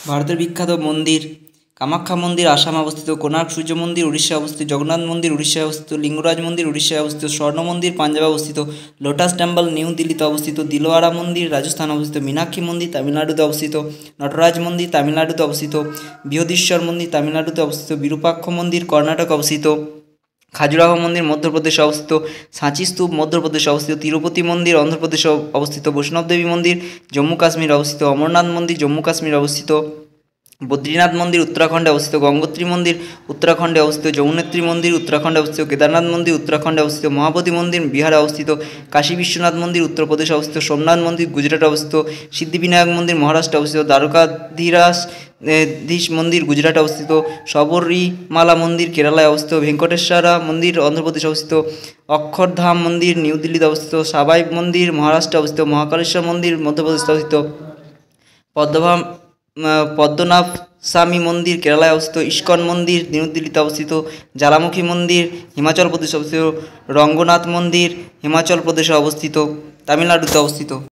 ভারতের বিখ্যাত মন্দির কামাখ্যা মন্দির আসামে অবস্থিত, কোণার্ক সূর্য মন্দির উড়িষ্যায় অবস্থিত, জগন্নাথ মন্দির উড়িষ্যায় অবস্থিত, লিঙ্গরাজ মন্দির উড়িষ্যায় অবস্থিত, স্বর্ণ মন্দির পাঞ্জাবে অবস্থিত, লোটাস টেম্পল নিউ দিল্লিতে অবস্থিত, দিলওয়াড়া মন্দির রাজস্থানে অবস্থিত, মীনাক্ষী মন্দির তামিলনাড়ুতে অবস্থিত, নটরাজ মন্দির তামিলনাড়ুতে অবস্থিত, বৃহদীশ্বর মন্দির তামিলনাড়ুতে অবস্থিত, বিরূপাক্ষ মন্দির কর্ণাটকে অবস্থিত, খাজুরাহ মন্দির মধ্যপ্রদেশে অবস্থিত, সাঁচি স্তূপ মধ্যপ্রদেশে অবস্থিত, তিরুপতি মন্দির অন্ধ্রপ্রদেশে অবস্থিত, বৈষ্ণব দেবী মন্দির জম্মু কাশ্মীরে অবস্থিত, অমরনাথ মন্দির জম্মু কাশ্মীরে অবস্থিত, বদ্রীনাথ মন্দির উত্তরাখণ্ডে অবস্থিত, গঙ্গোত্রী মন্দির উত্তরাখণ্ডে অবস্থিত, যমুনেত্রী মন্দির উত্তরাখণ্ডে অবস্থিত, কেদারনাথ মন্দির উত্তরাখণ্ডে অবস্থিত, মহাবোধি মন্দির বিহারে অবস্থিত, কাশী বিশ্বনাথ মন্দির উত্তরপ্রদেশে অবস্থিত, সোমনাথ মন্দির গুজরাটে অবস্থিত, সিদ্ধিবিনায়ক মন্দির মহারাষ্ট্রে অবস্থিত, দ্বারকাধীশ মন্দির গুজরাটে অবস্থিত, শবরীমালা মন্দির কেরালায় অবস্থিত, ভেঙ্কটেশ্বরা মন্দির অন্ধ্রপ্রদেশে অবস্থিত, অক্ষরধাম মন্দির নিউ দিল্লিতে অবস্থিত, সাবাই মন্দির মহারাষ্ট্রে অবস্থিত, মহাকালেশ্বর মন্দির মধ্যপ্রদেশে অবস্থিত, পদ্মনাভ স্বামী মন্দির কেরালায় অবস্থিত, ইস্কন মন্দির নিউ দিল্লিতে অবস্থিত, জ্বালামুখী মন্দির হিমাচল প্রদেশে অবস্থিত, রঙ্গনাথ মন্দির হিমাচল প্রদেশে অবস্থিত, তামিলনাড়ুতে অবস্থিত।